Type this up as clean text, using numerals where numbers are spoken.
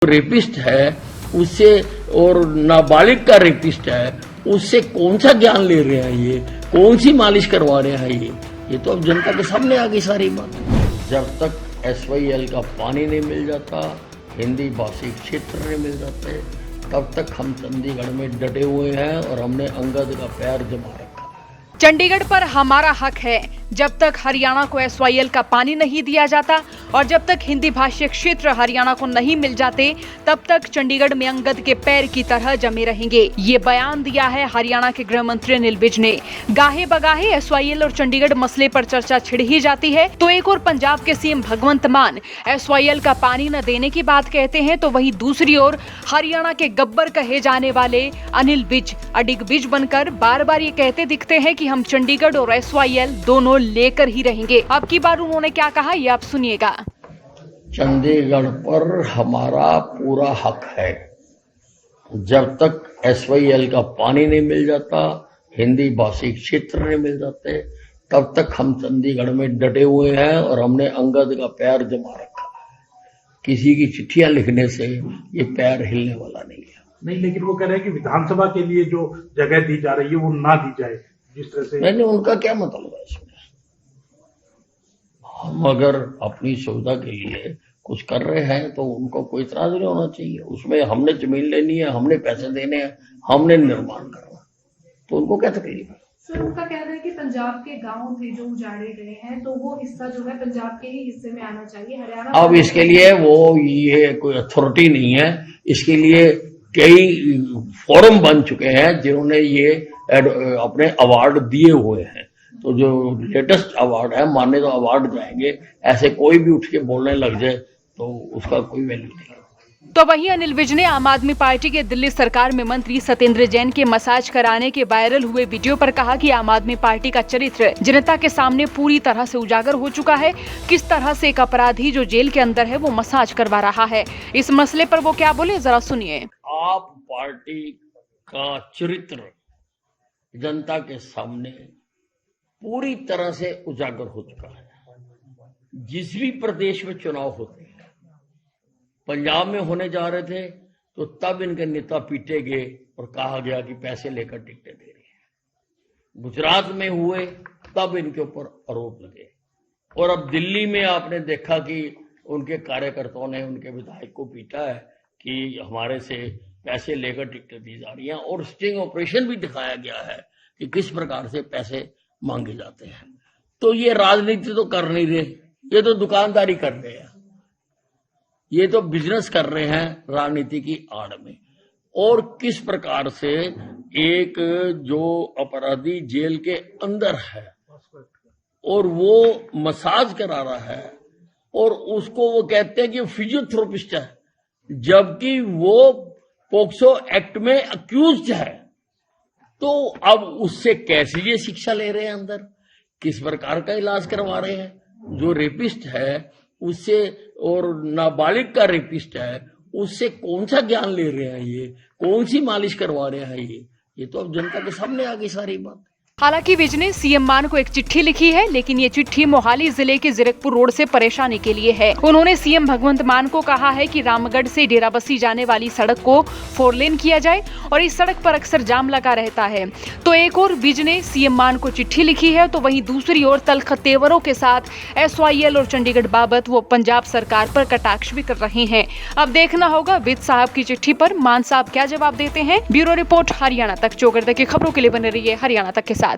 Rapist है उससे और नाबालिग का रेपिस्ट है उससे कौन सा ज्ञान ले रहे हैं, ये कौन सी मालिश करवा रहे हैं, ये तो अब जनता के सामने आ गई सारी बात। जब तक SYL का पानी नहीं मिल जाता, हिंदी भाषी क्षेत्र नहीं मिल जाते, तब तक हम चंडीगढ़ में डटे हुए हैं और हमने अंगद का पैर जमा रखा। चंडीगढ़ पर हमारा हक है। जब तक हरियाणा को SYL का पानी नहीं दिया जाता और जब तक हिंदी भाषी क्षेत्र हरियाणा को नहीं मिल जाते, तब तक चंडीगढ़ में अंगद के पैर की तरह जमे रहेंगे। ये बयान दिया है हरियाणा के गृह मंत्री अनिल विज ने। गाहे बगाहे SYL और चंडीगढ़ मसले पर चर्चा छिड़ ही जाती है तो एक और पंजाब के CM भगवंत मान SYL का पानी न देने की बात कहते हैं, तो वहीं दूसरी ओर हरियाणा के गब्बर कहे जाने वाले अनिल विज अडिग विज बनकर बार बार ये कहते दिखते हैं कि हम चंडीगढ़ और SYL दोनों लेकर ही रहेंगे। अब की बार उन्होंने क्या कहा, ये आप सुनिएगा। चंडीगढ़ पर हमारा पूरा हक है। जब तक SYL का पानी नहीं मिल जाता, हिंदी भाषी क्षेत्र नहीं मिल जाते, तब तक हम चंडीगढ़ में डटे हुए हैं और हमने अंगद का पैर जमा रखा है। किसी की चिट्ठियां लिखने से ये पैर हिलने वाला नहीं है। नहीं, लेकिन वो कह रहे हैं कि विधानसभा के लिए जो जगह दी जा रही है वो ना दी जाए, जिस तरह से। नहीं, उनका क्या मतलब है इसमें? हम अगर अपनी सुविधा के लिए कुछ कर रहे हैं तो उनको कोई इतराज नहीं होना चाहिए। उसमें हमने जमीन लेनी है, हमने पैसे देने हैं, हमने निर्माण करना, तो उनको क्या तकलीफ है? सर, उनका कहना है कि पंजाब के गांव थे जो उजाड़े गए हैं, तो वो हिस्सा जो है पंजाब के ही हिस्से में आना चाहिए। हरियाणा अब इसके लिए वो ये कोई अथॉरिटी नहीं है। इसके लिए कई फोरम बन चुके हैं जिन्होंने ये अपने अवार्ड दिए हुए हैं। तो जो लेटेस्ट अवार्ड है, मान्यता अवार्ड जाएंगे। ऐसे कोई भी उठ के बोलने लग जाए तो उसका कोई वैल्यू नहीं। तो वहीं अनिल विज ने आम आदमी पार्टी के दिल्ली सरकार में मंत्री सत्येंद्र जैन के मसाज कराने के वायरल हुए वीडियो पर कहा कि आम आदमी पार्टी का चरित्र जनता के सामने पूरी तरह से उजागर हो चुका है। किस तरह से एक अपराधी जो जेल के अंदर है वो मसाज करवा रहा है। इस मसले पर वो क्या बोले, जरा सुनिए। आप पार्टी का चरित्र जनता के सामने पूरी तरह से उजागर हो चुका है। जिस भी प्रदेश में चुनाव होते हैं, पंजाब में होने जा रहे थे तो तब इनके नेता पीटे गए और कहा गया कि पैसे लेकर टिकटें दे रहे हैं। गुजरात में हुए तब इनके ऊपर आरोप लगे। और अब दिल्ली में आपने देखा कि उनके कार्यकर्ताओं ने उनके विधायक को पीटा है कि हमारे से पैसे लेकर टिकटें दी जा रही हैं, और स्टिंग ऑपरेशन भी दिखाया गया है कि किस प्रकार से पैसे मांगे जाते हैं। तो ये राजनीति तो कर नहीं रहे, ये तो दुकानदारी कर रहे हैं, ये तो बिजनेस कर रहे हैं राजनीति की आड़ में। और किस प्रकार से एक जो अपराधी जेल के अंदर है और वो मसाज करा रहा है और उसको वो कहते हैं कि फिजियोथेरेपिस्ट है, जबकि वो पोक्सो एक्ट में अक्यूज्ड है। तो अब उससे कैसे ये शिक्षा ले रहे हैं अंदर, किस प्रकार का इलाज करवा रहे हैं? जो रेपिस्ट है उससे और नाबालिग का रेपिस्ट है उससे कौन सा ज्ञान ले रहे हैं, ये कौन सी मालिश करवा रहे हैं, ये तो अब जनता के सामने आ गई सारी बात। हालांकि विज ने CM मान को एक चिट्ठी लिखी है, लेकिन ये चिट्ठी मोहाली जिले के जीरकपुर रोड से परेशानी के लिए है। उन्होंने CM भगवंत मान को कहा है कि रामगढ़ से डेराबस्सी जाने वाली सड़क को 4 लेन किया जाए और इस सड़क पर अक्सर जाम लगा रहता है। तो एक और विज ने CM मान को चिट्ठी लिखी है, तो वहीं दूसरी ओर तलख तेवरों के साथ SYL और चंडीगढ़ बाबत वो पंजाब सरकार पर कटाक्ष भी कर रहे हैं। अब देखना होगा विज साहब की चिट्ठी पर मान साहब क्या जवाब देते हैं। ब्यूरो रिपोर्ट हरियाणा तक। चौगरदा की खबरों के लिए बने रहिए हरियाणा तक के साथ।